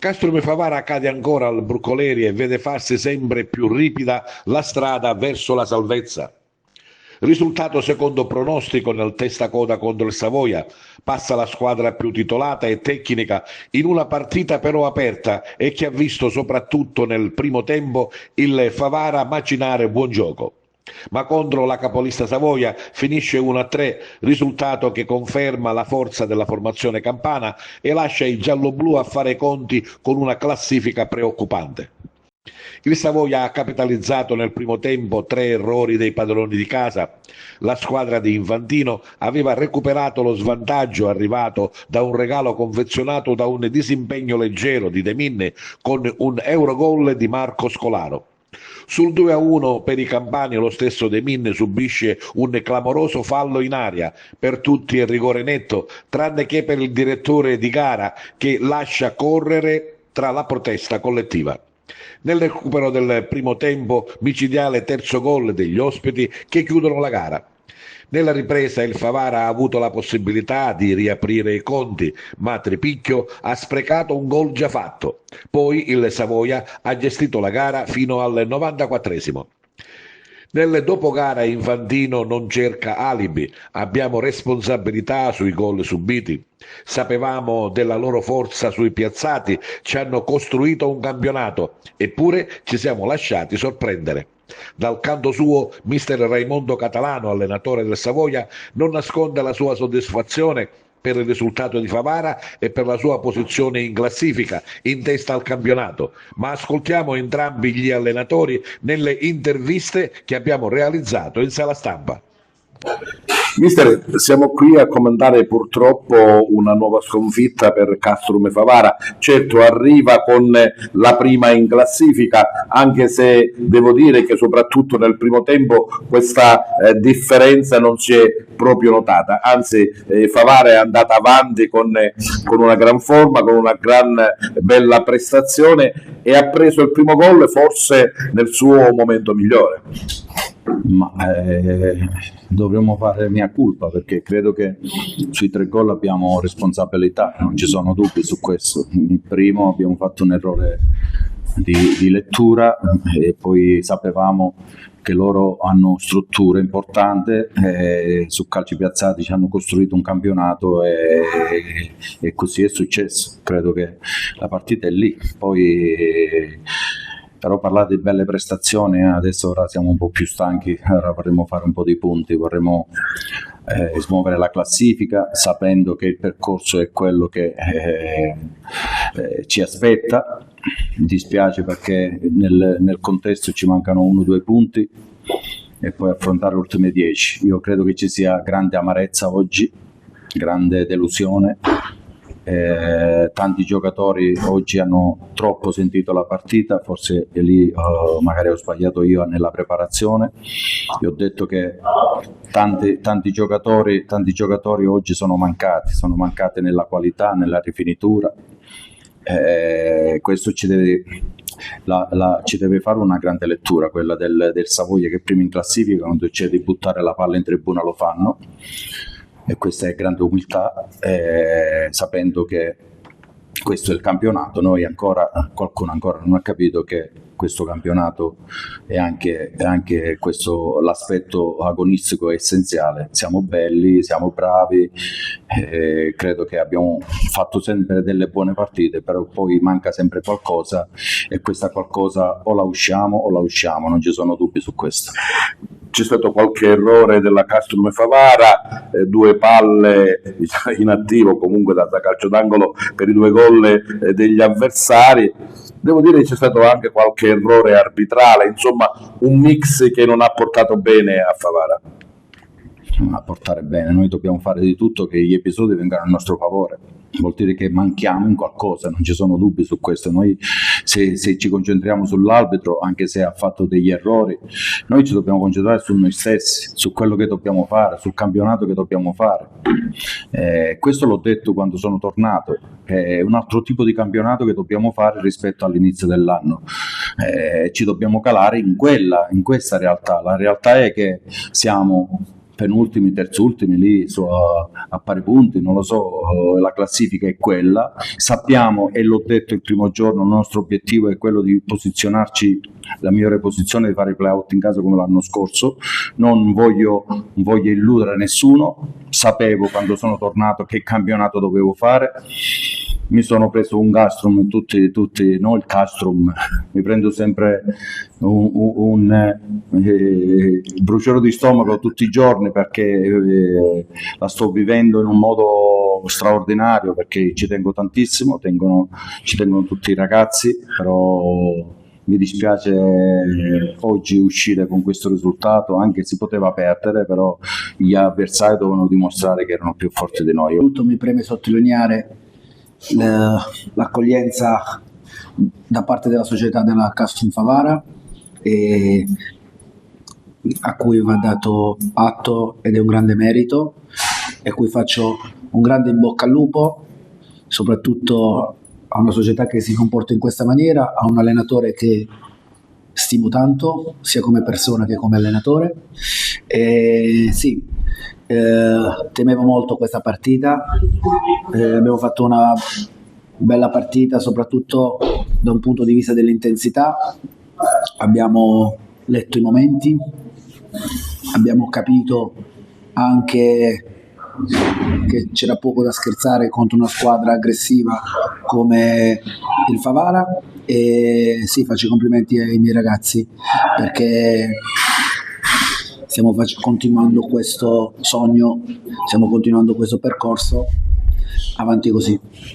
Castrome Favara cade ancora al Broccoleri e vede farsi sempre più ripida la strada verso la salvezza. Risultato secondo pronostico nel testa-coda contro il Savoia, passa la squadra più titolata e tecnica in una partita però aperta e che ha visto soprattutto nel primo tempo il Favara macinare buon gioco. Ma contro la capolista Savoia finisce 1-3, risultato che conferma la forza della formazione campana e lascia i gialloblu a fare i conti con una classifica preoccupante. Il Savoia ha capitalizzato nel primo tempo 3 errori dei padroni di casa. La squadra di Infantino aveva recuperato lo svantaggio arrivato da un regalo confezionato da un disimpegno leggero di De Minne con un Eurogol di Marco Scolaro. Sul 2-1 per i campani lo stesso De Minne subisce un clamoroso fallo in aria, per tutti è rigore netto, tranne che per il direttore di gara che lascia correre tra la protesta collettiva. Nel recupero del primo tempo, micidiale terzo gol degli ospiti che chiudono la gara. Nella ripresa il Favara ha avuto la possibilità di riaprire i conti, ma Tripicchio ha sprecato un gol già fatto. Poi il Savoia ha gestito la gara fino al 94esimo. Nel dopogara Infantino non cerca alibi, abbiamo responsabilità sui gol subiti. Sapevamo della loro forza sui piazzati, ci hanno costruito un campionato, eppure ci siamo lasciati sorprendere. Dal canto suo, mister Raimondo Catalano, allenatore del Savoia, non nasconde la sua soddisfazione per il risultato di Favara e per la sua posizione in classifica, in testa al campionato. Ma ascoltiamo entrambi gli allenatori nelle interviste che abbiamo realizzato in sala stampa. Mister, siamo qui a commentare purtroppo una nuova sconfitta per Castrome Favara. Certo, arriva con la prima in classifica, anche se devo dire che soprattutto nel primo tempo questa differenza non si è proprio notata, anzi Favara è andata avanti con una gran forma, con una gran bella prestazione e ha preso il primo gol forse nel suo momento migliore. Ma dovremmo fare mia colpa, perché credo che sui 3 gol abbiamo responsabilità, non ci sono dubbi su questo. Il primo abbiamo fatto un errore di lettura e poi sapevamo che loro hanno strutture importanti, su calci piazzati ci hanno costruito un campionato e così è successo. Credo che la partita è lì. Poi però parlate di belle prestazioni, adesso ora siamo un po' più stanchi, ora vorremmo fare un po' di punti, vorremmo smuovere la classifica sapendo che il percorso è quello che ci aspetta. Mi dispiace perché nel contesto ci mancano 1-2 punti e poi affrontare le ultime 10. Io credo che ci sia grande amarezza oggi, grande delusione. Tanti giocatori oggi hanno troppo sentito la partita, forse lì magari ho sbagliato io nella preparazione. Io ho detto che tanti giocatori oggi sono mancati nella qualità, nella rifinitura. Questo ci deve fare una grande lettura, quella del Savoia, che prima in classifica, quando c'è di buttare la palla in tribuna lo fanno, e questa è grande umiltà, sapendo che questo è il campionato. Qualcuno ancora non ha capito che questo campionato è anche questo, l'aspetto agonistico è essenziale. Siamo belli, siamo bravi, credo che abbiamo fatto sempre delle buone partite, però poi manca sempre qualcosa e questa qualcosa o la usciamo, non ci sono dubbi su questo. C'è stato qualche errore della Castrome Favara, 2 palle in attivo comunque da calcio d'angolo per i 2 gol degli avversari. Devo dire che c'è stato anche qualche errore arbitrale, insomma un mix che non ha portato bene a Favara. Non a portare bene, noi dobbiamo fare di tutto che gli episodi vengano a nostro favore. Vuol dire che manchiamo in qualcosa, non ci sono dubbi su questo. Noi se ci concentriamo sull'arbitro, anche se ha fatto degli errori, noi ci dobbiamo concentrare su noi stessi, su quello che dobbiamo fare, sul campionato che dobbiamo fare. Questo l'ho detto quando sono tornato, è un altro tipo di campionato che dobbiamo fare rispetto all'inizio dell'anno. Ci dobbiamo calare in questa realtà. La realtà è che siamo penultimi, terzultimi lì a pari punti, non lo so, la classifica è quella. Sappiamo, e l'ho detto il primo giorno, il nostro obiettivo è quello di posizionarci la migliore posizione, di fare i play-out in casa come l'anno scorso. Non voglio illudere nessuno, sapevo quando sono tornato che campionato dovevo fare. Mi sono preso un castrum, tutti no, il castrum, mi prendo sempre un bruciore di stomaco tutti i giorni perché la sto vivendo in un modo straordinario, perché ci tengo tantissimo, ci tengono tutti i ragazzi, però mi dispiace oggi uscire con questo risultato, anche se si poteva perdere, però gli avversari dovevano dimostrare che erano più forti di noi. Mi preme sottolineare l'accoglienza da parte della società della Castrum Favara, a cui va dato atto ed è un grande merito, e a cui faccio un grande in bocca al lupo, soprattutto a una società che si comporta in questa maniera, a un allenatore che stimo tanto sia come persona che come allenatore. Temevo molto questa partita, abbiamo fatto una bella partita soprattutto da un punto di vista dell'intensità, abbiamo letto i momenti, abbiamo capito anche che c'era poco da scherzare contro una squadra aggressiva come il Favara, e sì, faccio i complimenti ai miei ragazzi perché stiamo continuando questo sogno, stiamo continuando questo percorso, avanti così.